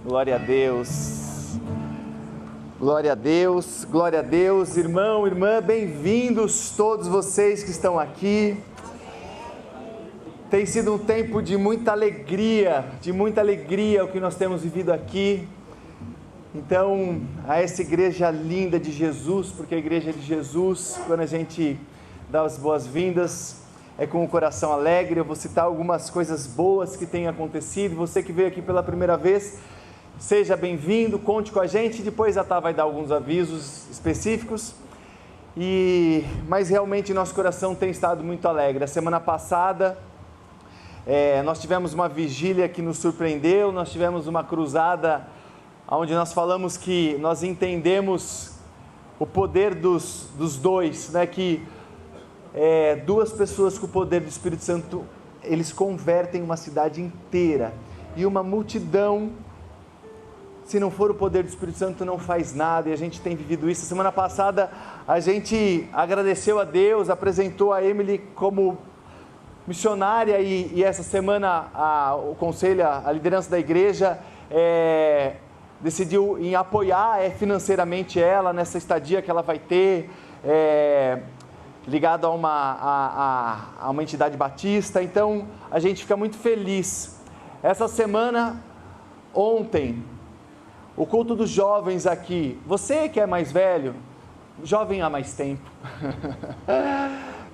Glória a Deus, glória a Deus, glória a Deus. Irmão, irmã, bem-vindos todos vocês que estão aqui. Tem sido um tempo de muita alegria o que nós temos vivido aqui. Então, a essa igreja linda de Jesus, porque a igreja de Jesus, quando a gente dá as boas-vindas, é com o coração alegre. Eu vou citar algumas coisas boas que têm acontecido. Você que veio aqui pela primeira vez, seja bem-vindo, conte com a gente. Depois a Tá vai dar alguns avisos específicos. Mas realmente nosso coração tem estado muito alegre. A semana passada nós tivemos uma vigília que nos surpreendeu. Nós tivemos uma cruzada onde nós falamos que nós entendemos o poder dos dois, né? Que duas pessoas com o poder do Espírito Santo, eles convertem uma cidade inteira, e uma multidão, se não for o poder do Espírito Santo, não faz nada. E a gente tem vivido isso. Semana passada a gente agradeceu a Deus, apresentou a Emily como missionária, e essa semana o conselho, a liderança da igreja decidiu em apoiar financeiramente ela nessa estadia que ela vai ter, ligado a uma entidade batista. Então a gente fica muito feliz. Essa semana, ontem, o culto dos jovens aqui. Você que é mais velho, jovem há mais tempo,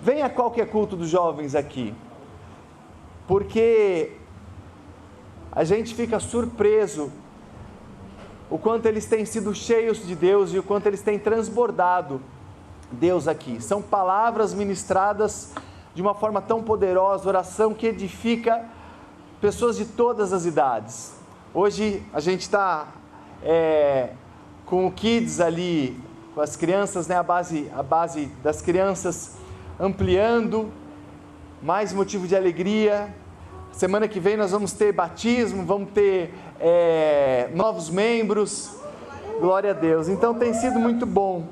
venha a qualquer culto dos jovens aqui, porque a gente fica surpreso o quanto eles têm sido cheios de Deus e o quanto eles têm transbordado Deus aqui. São palavras ministradas de uma forma tão poderosa, oração que edifica pessoas de todas as idades. Hoje a gente está com o Kids ali, com as crianças, né? a base das crianças ampliando, mais motivo de alegria. Semana que vem nós vamos ter batismo, vamos ter novos membros, glória a Deus. Então tem sido muito bom,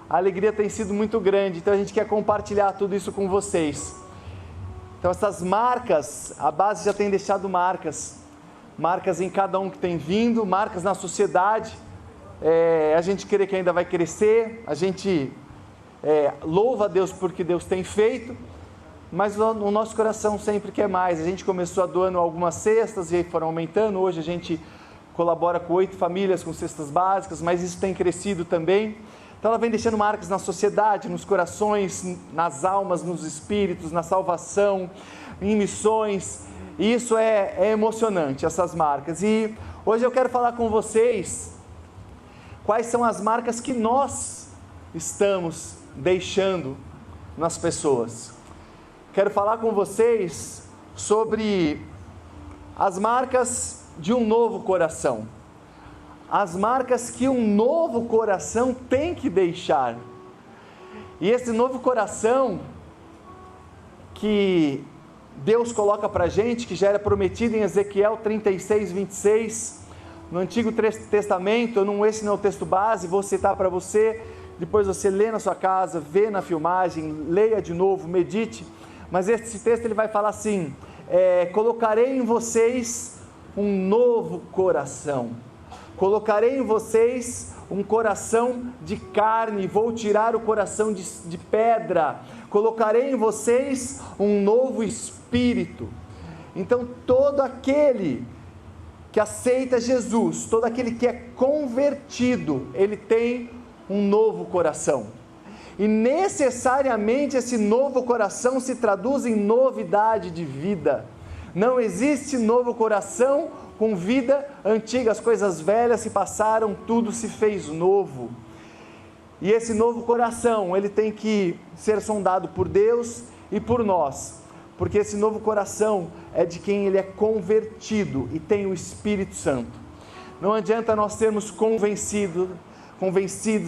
a alegria tem sido muito grande. Então a gente quer compartilhar tudo isso com vocês. Então essas marcas, a base já tem deixado marcas em cada um que tem vindo, marcas na sociedade. A gente crê que ainda vai crescer, a gente louva a Deus porque Deus tem feito, mas o nosso coração sempre quer mais. A gente começou doando algumas cestas e aí foram aumentando. Hoje a gente colabora com 8 famílias com cestas básicas, mas isso tem crescido também. Então ela vem deixando marcas na sociedade, nos corações, nas almas, nos espíritos, na salvação, em missões. E isso é emocionante, essas marcas. E hoje eu quero falar com vocês quais são as marcas que nós estamos deixando nas pessoas. Quero falar com vocês sobre as marcas de um novo coração. As marcas que um novo coração tem que deixar. E esse novo coração que Deus coloca para a gente, que já era prometido em Ezequiel 36:26, no Antigo Testamento. Esse não é o texto base, vou citar para você, depois você lê na sua casa, vê na filmagem, leia de novo, medite. Mas esse texto ele vai falar assim: colocarei em vocês um novo coração, colocarei em vocês um coração de carne, vou tirar o coração de pedra, colocarei em vocês um novo espírito. Então todo aquele que aceita Jesus, todo aquele que é convertido, ele tem um novo coração, e necessariamente esse novo coração se traduz em novidade de vida. Não existe novo coração com vida antiga, as coisas velhas se passaram, tudo se fez novo. E esse novo coração, ele tem que ser sondado por Deus e por nós, porque esse novo coração é de quem ele é convertido e tem o Espírito Santo. Não adianta nós sermos convencidos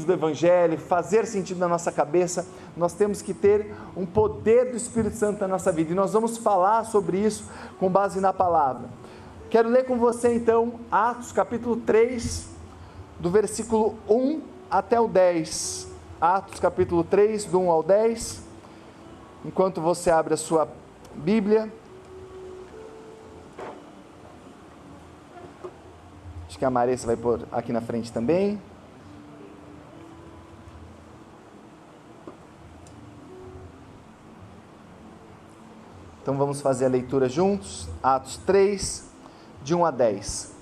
do Evangelho, fazer sentido na nossa cabeça. Nós temos que ter um poder do Espírito Santo na nossa vida, e nós vamos falar sobre isso com base na palavra. Quero ler com você então Atos capítulo 3, do versículo 1 até o 10. Atos capítulo 3, do 1 ao 10. Enquanto você abre a sua Bíblia, Acho que a Marissa vai pôr aqui na frente também. Então vamos fazer a leitura juntos, Atos 3, de 1 a 10.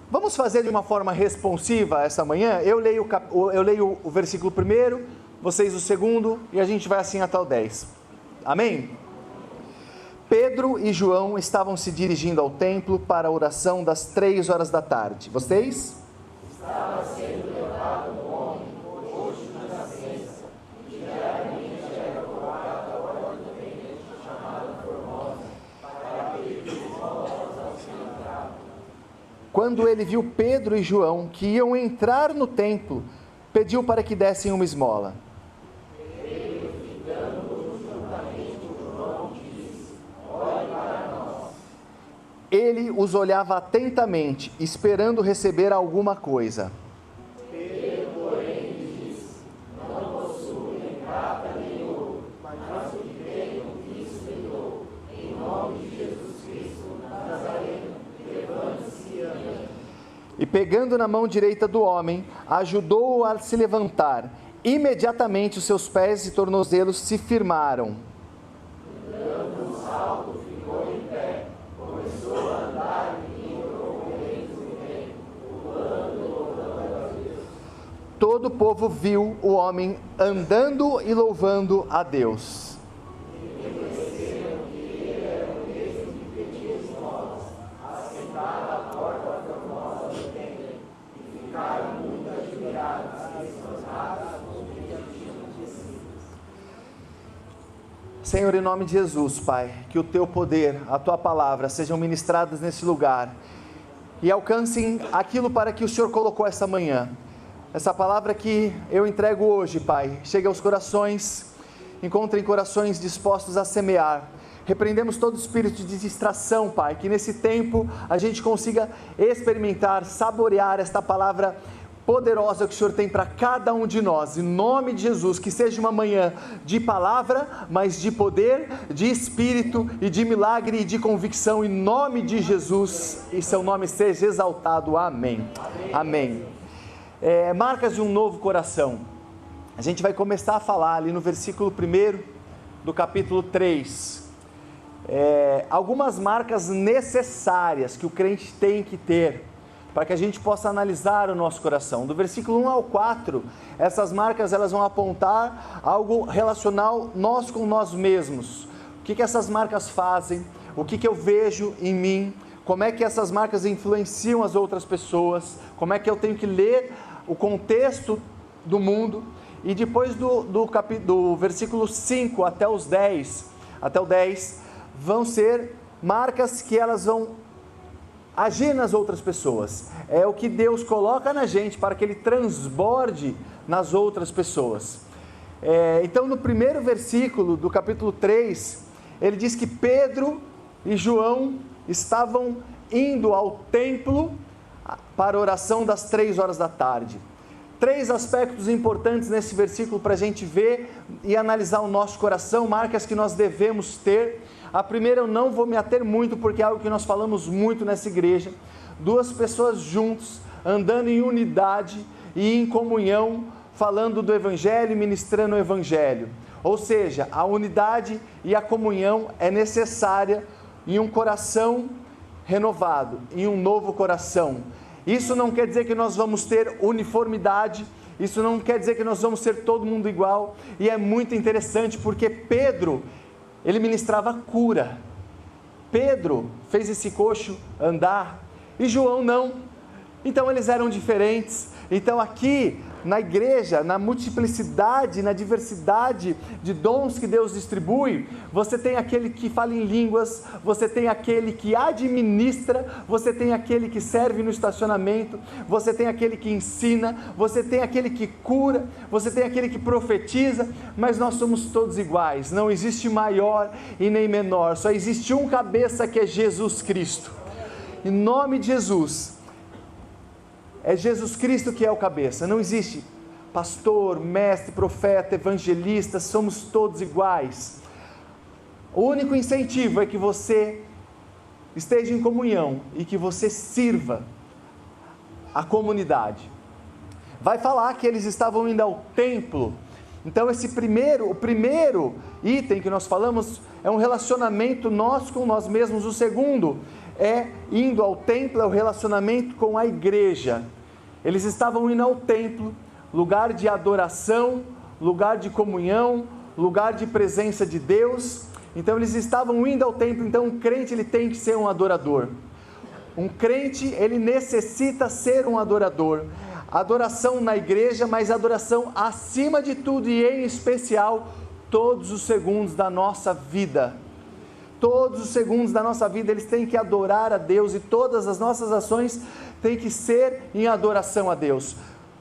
Vamos fazer de uma forma responsiva essa manhã? Eu leio o versículo primeiro, vocês o segundo, e a gente vai assim até o 10. Amém? Pedro e João estavam se dirigindo ao templo para a oração das 3 horas da tarde. Vocês? Estava sendo levado um homem, roxo de nascença, que diariamente era colocado à ordem do rei, chamado Formosa, para pedir esmolas aos que entravam. Quando ele viu Pedro e João, que iam entrar no templo, pediu para que dessem uma esmola. Ele os olhava atentamente, esperando receber alguma coisa. Pedro, porém, disse: não possuo nem prata nem ouro, mas o que tenho, isso lhe dou. Em nome de Jesus Cristo, Nazareno, levante-se e ande. E pegando na mão direita do homem, ajudou-o a se levantar. Imediatamente os seus pés e tornozelos se firmaram. Dando um salto, ficou em pé. Começou a andar e indo do templo, pulando e louvando a Deus. Todo o povo viu o homem andando e louvando a Deus. E reconheceram que ele era o mesmo que pedia esmolas, assentado à porta formosa do templo, e ficaram muito admirados e espantados com o que tinham acontecido. Senhor, em nome de Jesus, Pai, que o Teu poder, a Tua palavra sejam ministradas nesse lugar e alcancem aquilo para que o Senhor colocou essa manhã. Essa palavra que eu entrego hoje, Pai, chegue aos corações, encontrem corações dispostos a semear. Repreendemos todo espírito de distração, Pai, que nesse tempo a gente consiga experimentar, saborear esta palavra poderosa que o Senhor tem para cada um de nós, em nome de Jesus, que seja uma manhã de palavra, mas de poder, de espírito e de milagre e de convicção, em nome de Jesus, e seu nome seja exaltado, amém, amém. Marcas de um novo coração, a gente vai começar a falar ali no versículo 1 do capítulo 3, algumas marcas necessárias que o crente tem que ter, para que a gente possa analisar o nosso coração. Do versículo 1 ao 4, essas marcas elas vão apontar algo relacional nós com nós mesmos. O que essas marcas fazem, o que eu vejo em mim, como é que essas marcas influenciam as outras pessoas, como é que eu tenho que ler o contexto do mundo. E depois do versículo 5 até o 10, vão ser marcas que elas vão agir nas outras pessoas. É o que Deus coloca na gente para que Ele transborde nas outras pessoas. Então no primeiro versículo do capítulo 3, ele diz que Pedro e João estavam indo ao templo para a oração das 3 horas da tarde. 3 aspectos importantes nesse versículo para a gente ver e analisar o nosso coração, marcas que nós devemos ter. A primeira eu não vou me ater muito, porque é algo que nós falamos muito nessa igreja. 2 pessoas juntos, andando em unidade e em comunhão, falando do Evangelho e ministrando o Evangelho. Ou seja, a unidade e a comunhão é necessária em um coração renovado, em um novo coração. Isso não quer dizer que nós vamos ter uniformidade, isso não quer dizer que nós vamos ser todo mundo igual. E é muito interessante porque Pedro, ele ministrava cura. Pedro fez esse coxo andar e João não. Então eles eram diferentes. Então aqui na igreja, na multiplicidade, na diversidade de dons que Deus distribui, você tem aquele que fala em línguas, você tem aquele que administra, você tem aquele que serve no estacionamento, você tem aquele que ensina, você tem aquele que cura, você tem aquele que profetiza, mas nós somos todos iguais, não existe maior e nem menor, só existe um cabeça que é Jesus Cristo. Em nome de Jesus, é Jesus Cristo que é o cabeça, não existe pastor, mestre, profeta, evangelista, somos todos iguais. O único incentivo é que você esteja em comunhão e que você sirva a comunidade. Vai falar que eles estavam indo ao templo. Então o primeiro item que nós falamos é um relacionamento nosso com nós mesmos. O segundo é indo ao templo, é o relacionamento com a igreja. Eles estavam indo ao templo, lugar de adoração, lugar de comunhão, lugar de presença de Deus. Então eles estavam indo ao templo. Então um crente, ele tem que ser um adorador. Um crente, ele necessita ser um adorador. Adoração na igreja, mas adoração acima de tudo e em especial todos os segundos da nossa vida. Todos os segundos da nossa vida eles têm que adorar a Deus, e todas as nossas ações têm que ser em adoração a Deus.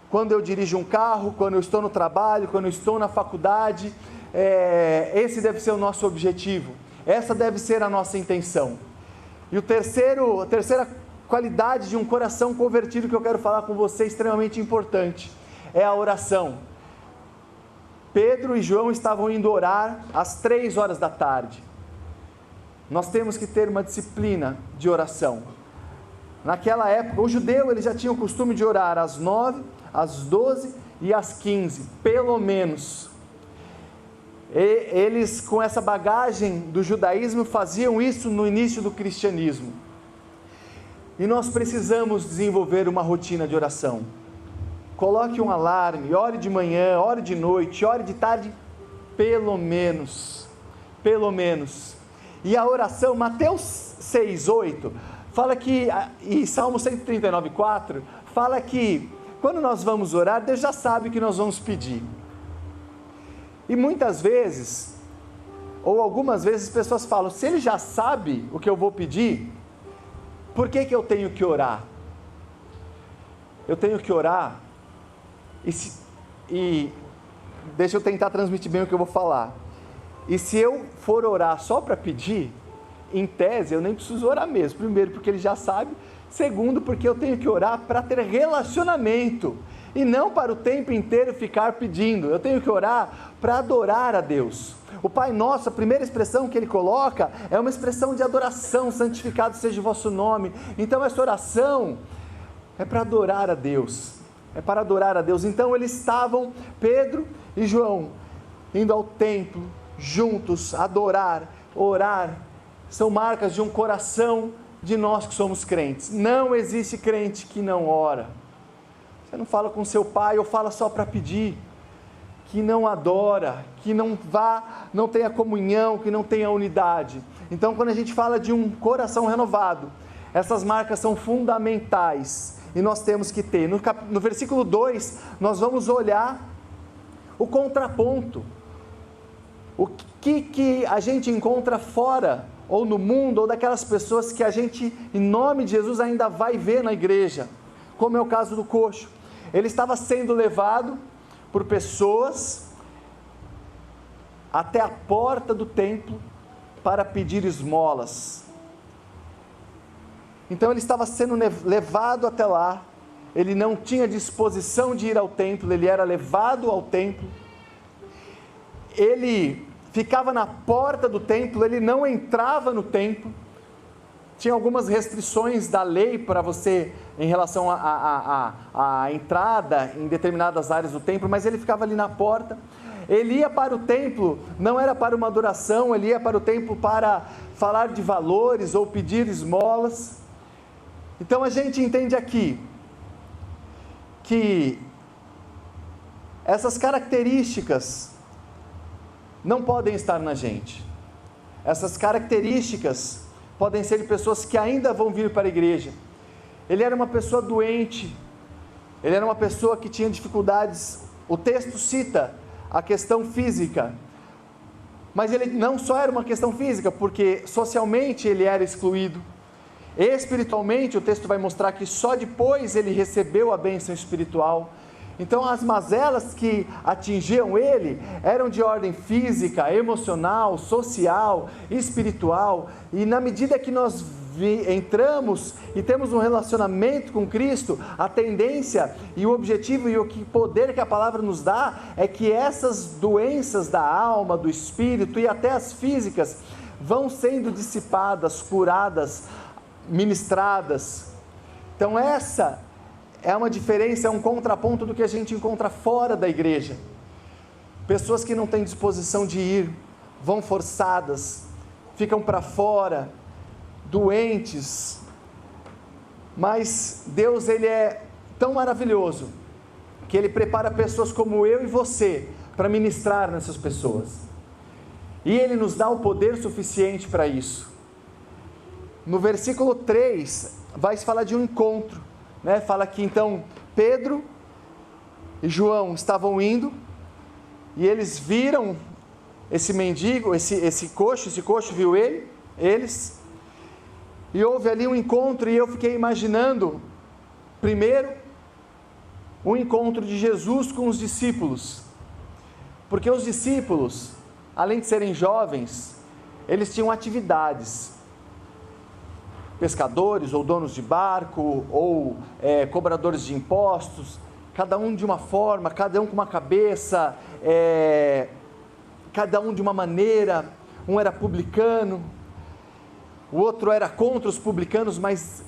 Quando eu dirijo um carro, quando eu estou no trabalho, quando eu estou na faculdade, esse deve ser o nosso objetivo, essa deve ser a nossa intenção. E a terceira qualidade de um coração convertido que eu quero falar com você, extremamente importante, é a oração. Pedro e João estavam indo orar às 3 horas da tarde. Nós temos que ter uma disciplina de oração. Naquela época, o judeu, ele já tinha o costume de orar às 9, às 12 e às 15, pelo menos. Eles, com essa bagagem do judaísmo, faziam isso no início do cristianismo. E nós precisamos desenvolver uma rotina de oração. Coloque um alarme, ore de manhã, ore de noite, ore de tarde, pelo menos. E a oração, Mateus 6:8, fala que, e Salmo 139:4, fala que quando nós vamos orar, Deus já sabe o que nós vamos pedir. E muitas vezes, ou algumas vezes, as pessoas falam, se Ele já sabe o que eu vou pedir, por que eu tenho que orar? Eu tenho que orar, e deixa eu tentar transmitir bem o que eu vou falar. E se eu for orar só para pedir, em tese eu nem preciso orar mesmo. Primeiro, porque Ele já sabe. Segundo, porque eu tenho que orar para ter relacionamento, e não para o tempo inteiro ficar pedindo. Eu tenho que orar para adorar a Deus. O Pai Nosso, a primeira expressão que Ele coloca é uma expressão de adoração: santificado seja o vosso nome. Então essa oração é para adorar a Deus, Então eles estavam, Pedro e João, indo ao templo juntos, adorar, orar. São marcas de um coração de nós que somos crentes. Não existe crente que não ora. Você não fala com seu pai ou fala só para pedir, que não adora, que não tenha comunhão, que não tenha unidade. Então, quando a gente fala de um coração renovado, essas marcas são fundamentais e nós temos que ter. No versículo 2, nós vamos olhar o contraponto. O que a gente encontra fora, ou no mundo, ou daquelas pessoas que a gente, em nome de Jesus, ainda vai ver na igreja, como é o caso do coxo. Ele estava sendo levado por pessoas até a porta do templo para pedir esmolas. Então ele estava sendo levado até lá, ele não tinha disposição de ir ao templo, ele era levado ao templo, ele ficava na porta do templo, ele não entrava no templo. Tinha algumas restrições da lei para você em relação à entrada em determinadas áreas do templo, mas ele ficava ali na porta. Ele ia para o templo, não era para uma adoração, ele ia para o templo para falar de valores ou pedir esmolas. Então a gente entende aqui que essas características não podem estar na gente. Essas características podem ser de pessoas que ainda vão vir para a igreja. Ele era uma pessoa doente, ele era uma pessoa que tinha dificuldades. O texto cita a questão física, mas ele não só era uma questão física, porque socialmente ele era excluído. Espiritualmente, o texto vai mostrar que só depois ele recebeu a bênção espiritual. Então as mazelas que atingiam ele eram de ordem física, emocional, social, espiritual. E na medida que nós entramos e temos um relacionamento com Cristo, a tendência e o objetivo e o poder que a palavra nos dá é que essas doenças da alma, do espírito e até as físicas vão sendo dissipadas, curadas, ministradas. Então essa é uma diferença, é um contraponto do que a gente encontra fora da igreja. Pessoas que não têm disposição de ir, vão forçadas, ficam para fora, doentes. Mas Deus, Ele é tão maravilhoso, que Ele prepara pessoas como eu e você, para ministrar nessas pessoas. E Ele nos dá o poder suficiente para isso. No versículo 3, vai se falar de um encontro, né? Fala que então Pedro e João estavam indo, e eles viram esse mendigo, esse coxo viu eles, e houve ali um encontro, e eu fiquei imaginando, primeiro, o encontro de Jesus com os discípulos, porque os discípulos, além de serem jovens, eles tinham atividades, pescadores, ou donos de barco, ou cobradores de impostos, cada um de uma forma, cada um com uma cabeça, cada um de uma maneira. Um era publicano, o outro era contra os publicanos, mas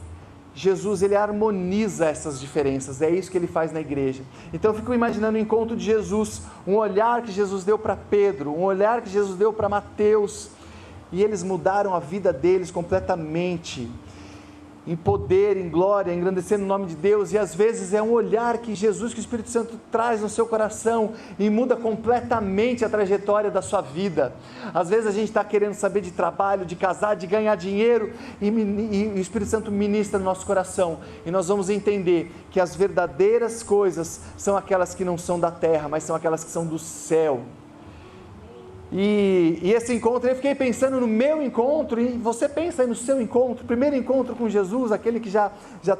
Jesus, Ele harmoniza essas diferenças, é isso que Ele faz na igreja. Então eu fico imaginando o encontro de Jesus, um olhar que Jesus deu para Pedro, um olhar que Jesus deu para Mateus, e eles mudaram a vida deles completamente, em poder, em glória, engrandecendo o nome de Deus. E às vezes é um olhar que Jesus, que o Espírito Santo traz no seu coração, e muda completamente a trajetória da sua vida. Às vezes a gente está querendo saber de trabalho, de casar, de ganhar dinheiro, e o Espírito Santo ministra no nosso coração, e nós vamos entender que as verdadeiras coisas são aquelas que não são da terra, mas são aquelas que são do céu. E esse encontro, eu fiquei pensando no meu encontro, e você pensa aí no seu encontro, primeiro encontro com Jesus, aquele que já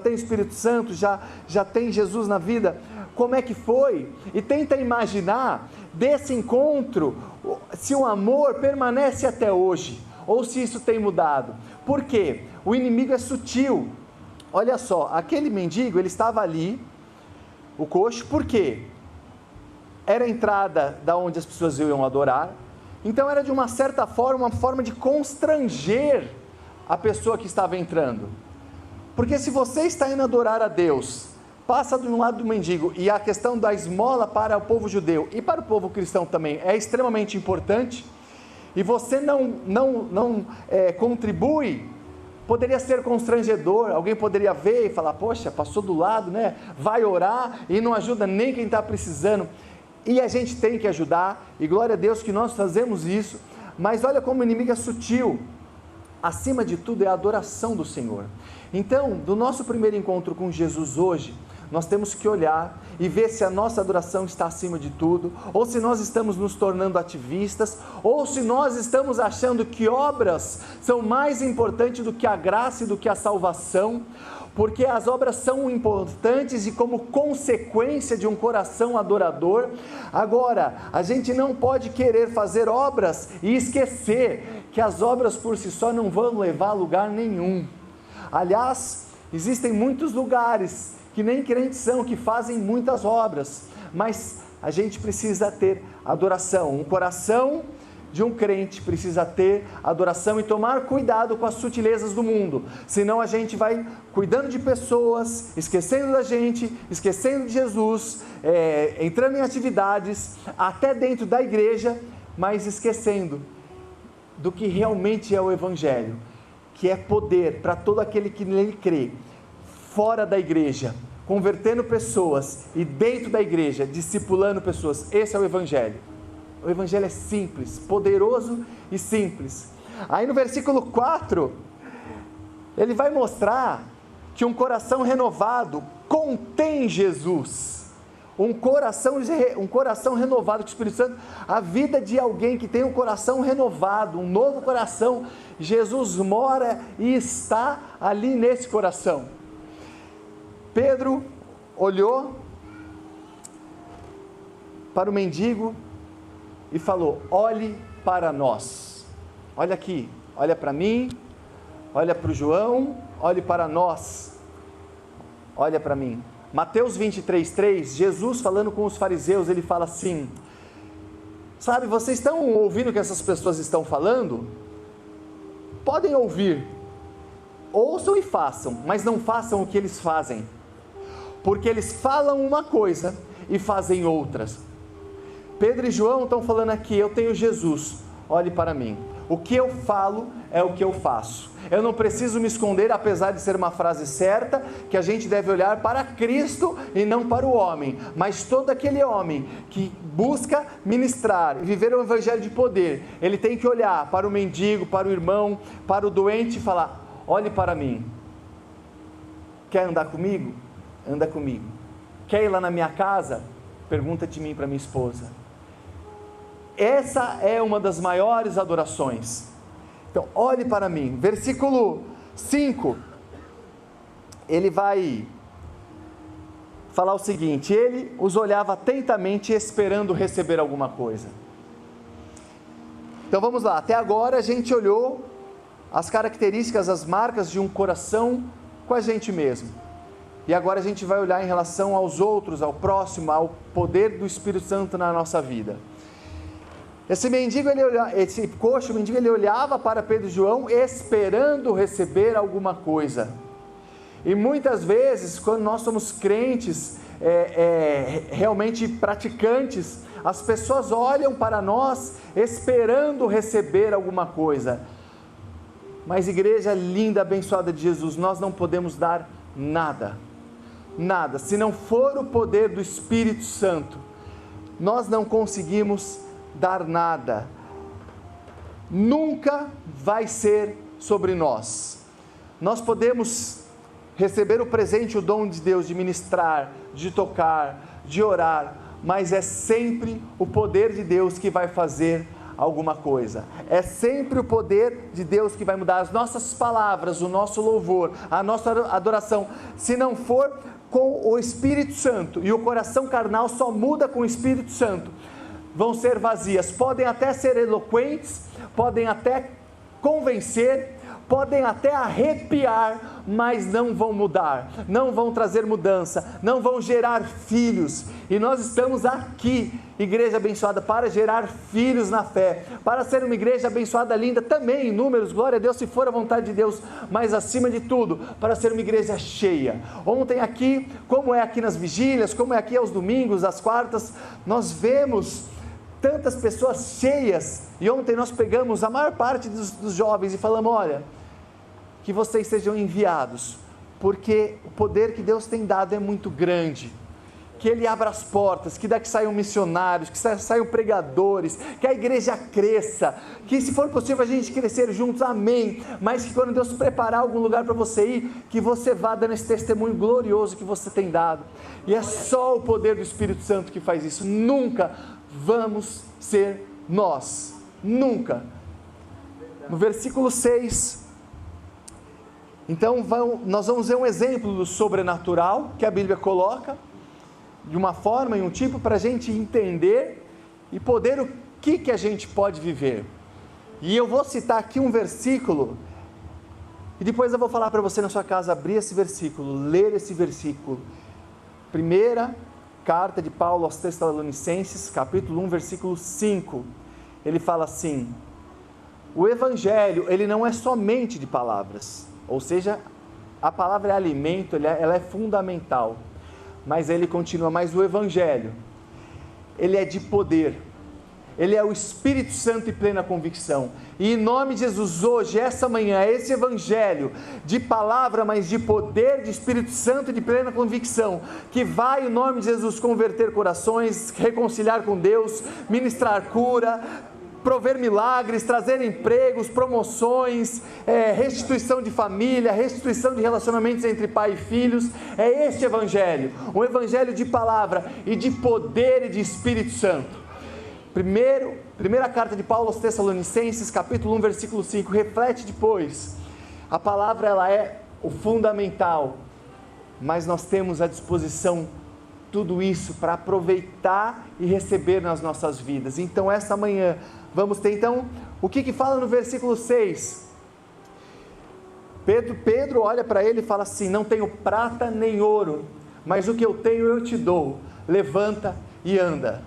tem Espírito Santo, já tem Jesus na vida, como é que foi? E tenta imaginar desse encontro, se o amor permanece até hoje, ou se isso tem mudado. Por quê? O inimigo é sutil. Olha só, aquele mendigo, ele estava ali, o coxo, por quê? Era a entrada da onde as pessoas iam adorar. Então era de uma certa forma, uma forma de constranger a pessoa que estava entrando. Porque se você está indo adorar a Deus, passa de um lado do mendigo, e a questão da esmola para o povo judeu e para o povo cristão também é extremamente importante, e você não contribui, poderia ser constrangedor, alguém poderia ver e falar, poxa, passou do lado, né? Vai orar e não ajuda nem quem está precisando. E a gente tem que ajudar, e glória a Deus que nós fazemos isso, mas olha como o inimigo é sutil. Acima de tudo é a adoração do Senhor. Então, do nosso primeiro encontro com Jesus hoje, nós temos que olhar e ver se a nossa adoração está acima de tudo, ou se nós estamos nos tornando ativistas, ou se nós estamos achando que obras são mais importantes do que a graça e do que a salvação, porque as obras são importantes e como consequência de um coração adorador. Agora, a gente não pode querer fazer obras e esquecer que as obras por si só não vão levar a lugar nenhum. Aliás, existem muitos lugares que nem crentes são, que fazem muitas obras, mas a gente precisa ter adoração. Um coração de um crente precisa ter adoração e tomar cuidado com as sutilezas do mundo, senão a gente vai cuidando de pessoas, esquecendo da gente, esquecendo de Jesus, entrando em atividades, até dentro da igreja, mas esquecendo do que realmente é o Evangelho, que é poder para todo aquele que nele crê, fora da igreja, convertendo pessoas, e dentro da igreja, discipulando pessoas. Esse é o Evangelho. O Evangelho é simples, poderoso e simples. Aí no versículo 4, ele vai mostrar que um coração renovado contém Jesus. Um coração renovado com o Espírito Santo, a vida de alguém que tem um coração renovado, um novo coração, Jesus mora e está ali nesse coração. Pedro olhou para o mendigo e falou, olhe para nós. Olha aqui, olha para mim, olha para o João, olhe para nós, olha para mim. Mateus 23:3, Jesus falando com os fariseus, ele fala assim, sabe, vocês estão ouvindo o que essas pessoas estão falando? Podem ouvir, ouçam e façam, mas não façam o que eles fazem, porque eles falam uma coisa e fazem outras. Pedro e João estão falando aqui: eu tenho Jesus, olhe para mim. O que eu falo é o que eu faço. Eu não preciso me esconder, apesar de ser uma frase certa, que a gente deve olhar para Cristo e não para o homem. Mas todo aquele homem que busca ministrar e viver o evangelho de poder, ele tem que olhar para o mendigo, para o irmão, para o doente e falar: olhe para mim. Quer andar comigo? Anda comigo. Quer ir lá na minha casa? Pergunta de mim para minha esposa. Essa é uma das maiores adorações. Então, olhe para mim. Versículo 5, ele vai falar o seguinte: ele os olhava atentamente, esperando receber alguma coisa. Então vamos lá, até agora a gente olhou as características, as marcas de um coração com a gente mesmo. E agora a gente vai olhar em relação aos outros, ao próximo, ao poder do Espírito Santo na nossa vida. Esse mendigo, esse coxo mendigo, ele olhava para Pedro e João esperando receber alguma coisa. E muitas vezes, quando nós somos crentes, realmente praticantes, as pessoas olham para nós esperando receber alguma coisa. Mas igreja linda, abençoada de Jesus, nós não podemos dar nada, nada, se não for o poder do Espírito Santo, nós não conseguimos dar nada. Nunca vai ser sobre nós. Nós podemos receber o presente, o dom de Deus de ministrar, de tocar, de orar, mas é sempre o poder de Deus que vai fazer alguma coisa. É sempre o poder de Deus que vai mudar as nossas palavras, o nosso louvor, a nossa adoração. Se não for com o Espírito Santo, e o coração carnal só muda com o Espírito Santo, vão ser vazias. Podem até ser eloquentes, podem até convencer, podem até arrepiar, mas não vão mudar, não vão trazer mudança, não vão gerar filhos. E nós estamos aqui, igreja abençoada, para gerar filhos na fé, para ser uma igreja abençoada, linda também em números, glória a Deus, se for a vontade de Deus, mas acima de tudo, para ser uma igreja cheia. Ontem aqui, como é aqui nas vigílias, como é aqui aos domingos, às quartas, nós vemos tantas pessoas cheias. E ontem nós pegamos a maior parte dos jovens e falamos: olha, que vocês sejam enviados, porque o poder que Deus tem dado é muito grande, que Ele abra as portas, que daqui saiam missionários, que saiam pregadores, que a igreja cresça, que se for possível a gente crescer juntos, amém, mas que quando Deus preparar algum lugar para você ir, que você vá dando esse testemunho glorioso que você tem dado. E é só o poder do Espírito Santo que faz isso. Nunca vamos ser nós, nunca. No versículo 6, então nós vamos ver um exemplo do sobrenatural que a Bíblia coloca, de uma forma e um tipo para a gente entender e poder o que a gente pode viver. E eu vou citar aqui um versículo, e depois eu vou falar para você na sua casa abrir esse versículo, ler esse versículo. Primeira carta de Paulo aos Tessalonicenses, capítulo 1, versículo 5, ele fala assim: o Evangelho, ele não é somente de palavras, ou seja, a palavra é alimento, ela é fundamental, mas ele continua, mas o Evangelho, ele é de poder, ele é o Espírito Santo e plena convicção. E em nome de Jesus, hoje, essa manhã, esse Evangelho de palavra, mas de poder, de Espírito Santo e de plena convicção, que vai, em nome de Jesus, converter corações, reconciliar com Deus, ministrar cura, prover milagres, trazer empregos, promoções, restituição de família, restituição de relacionamentos entre pai e filhos. É este Evangelho, um Evangelho de palavra e de poder e de Espírito Santo. Primeira carta de Paulo aos Tessalonicenses, capítulo 1, versículo 5, reflete depois. A palavra, ela é o fundamental, mas nós temos à disposição tudo isso para aproveitar e receber nas nossas vidas. Então, esta manhã, vamos ter então, o que fala no versículo 6? Pedro olha para ele e fala assim: não tenho prata nem ouro, mas o que eu tenho eu te dou, levanta e anda.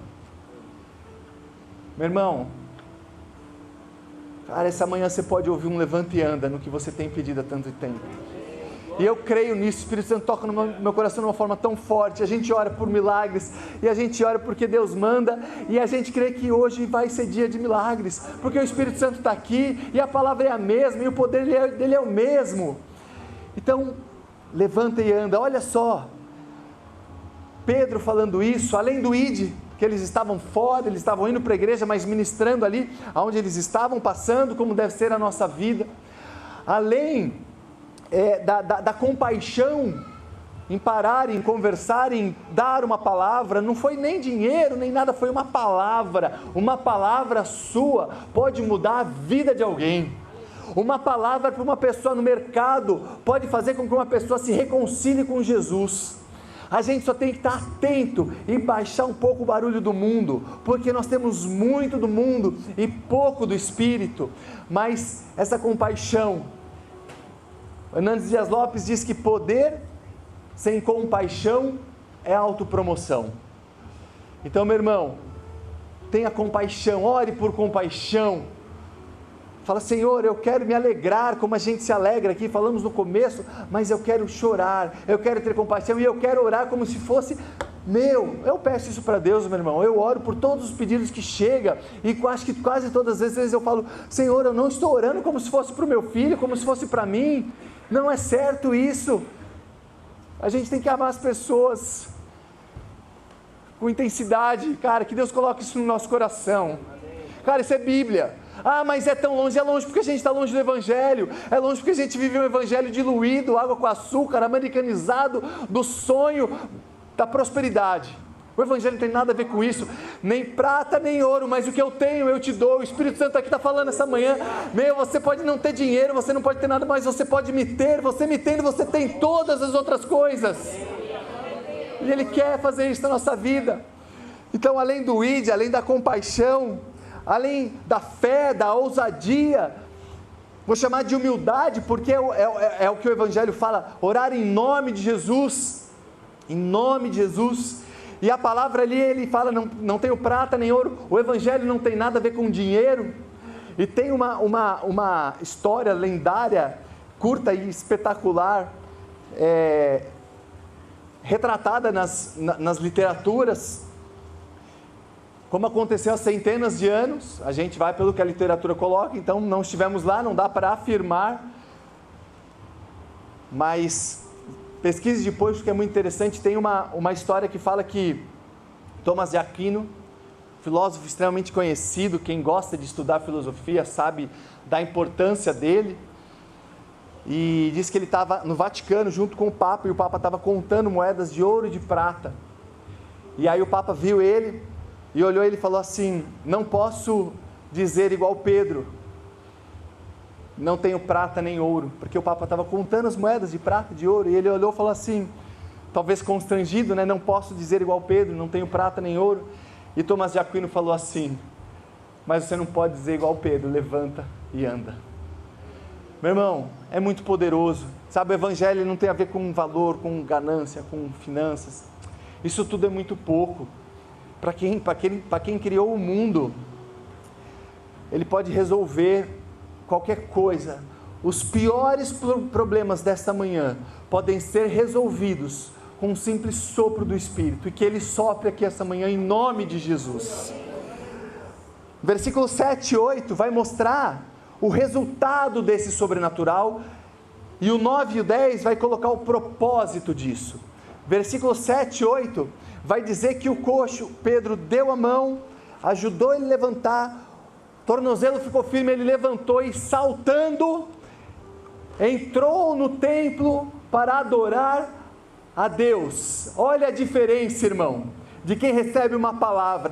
Meu irmão, cara, essa manhã você pode ouvir um levanta e anda no que você tem pedido há tanto tempo. E eu creio nisso, o Espírito Santo toca no meu coração de uma forma tão forte. A gente ora por milagres, e a gente ora porque Deus manda, e a gente crê que hoje vai ser dia de milagres, porque o Espírito Santo está aqui, e a palavra é a mesma, e o poder dele é o mesmo. Então, levanta e anda. Olha só, Pedro falando isso, além do ide, que eles estavam fora, eles estavam indo para a igreja, mas ministrando ali, onde eles estavam passando, como deve ser a nossa vida, além da compaixão, em parar, em conversar, em dar uma palavra, não foi nem dinheiro, nem nada, foi uma palavra sua, pode mudar a vida de alguém. Uma palavra para uma pessoa no mercado, pode fazer com que uma pessoa se reconcilie com Jesus. A gente só tem que estar atento e baixar um pouco o barulho do mundo, porque nós temos muito do mundo e pouco do Espírito, mas essa compaixão, Hernandes Dias Lopes diz que poder sem compaixão é autopromoção. Então, meu irmão, tenha compaixão, ore por compaixão. Fala, Senhor, eu quero me alegrar como a gente se alegra aqui, falamos no começo, mas eu quero chorar, eu quero ter compaixão e eu quero orar como se fosse meu. Eu peço isso para Deus, meu irmão, eu oro por todos os pedidos que chegam, e acho que quase todas as vezes eu falo, Senhor, eu não estou orando como se fosse para o meu filho, como se fosse para mim. Não é certo isso. A gente tem que amar as pessoas com intensidade, cara, que Deus coloque isso no nosso coração. Cara, isso é Bíblia. Ah, mas é tão longe, é longe porque a gente está longe do Evangelho, é longe porque a gente vive um Evangelho diluído, água com açúcar, americanizado, do sonho da prosperidade. O Evangelho não tem nada a ver com isso, nem prata nem ouro, mas o que eu tenho eu te dou. O Espírito Santo aqui está falando essa manhã, você pode não ter dinheiro, você não pode ter nada, mas você pode me ter, você me tendo, você tem todas as outras coisas, e Ele quer fazer isso na nossa vida. Então, além do ide, além da compaixão, além da fé, da ousadia, vou chamar de humildade, porque é o que o Evangelho fala, orar em nome de Jesus, em nome de Jesus. E a palavra ali, ele fala, não tenho prata nem ouro. O Evangelho não tem nada a ver com dinheiro. E tem uma história lendária, curta e espetacular, retratada nas literaturas, como aconteceu há centenas de anos. A gente vai pelo que a literatura coloca, então não estivemos lá, não dá para afirmar, mas pesquise depois, porque é muito interessante. Tem uma história que fala que Tomás de Aquino, filósofo extremamente conhecido, quem gosta de estudar filosofia sabe da importância dele, e diz que ele estava no Vaticano junto com o Papa, e o Papa estava contando moedas de ouro e de prata, e aí o Papa viu ele, e olhou ele e falou assim, não posso dizer igual Pedro, não tenho prata nem ouro, porque o Papa estava contando as moedas de prata e de ouro, e ele olhou e falou assim, talvez constrangido, não posso dizer igual Pedro, não tenho prata nem ouro. E Tomás de Aquino falou assim, mas você não pode dizer igual Pedro, levanta e anda. Meu irmão, é muito poderoso, sabe, o Evangelho não tem a ver com valor, com ganância, com finanças, isso tudo é muito pouco. Para quem criou o mundo, Ele pode resolver qualquer coisa. Os piores problemas desta manhã podem ser resolvidos com um simples sopro do Espírito, e que Ele sopre aqui essa manhã em nome de Jesus. Versículo 7 e 8 vai mostrar o resultado desse sobrenatural, e o 9 e o 10 vai colocar o propósito disso. Versículo 7 e 8 vai dizer que o coxo, Pedro deu a mão, ajudou ele a levantar, tornozelo ficou firme, ele levantou e saltando, entrou no templo para adorar a Deus. Olha a diferença, irmão, de quem recebe uma palavra,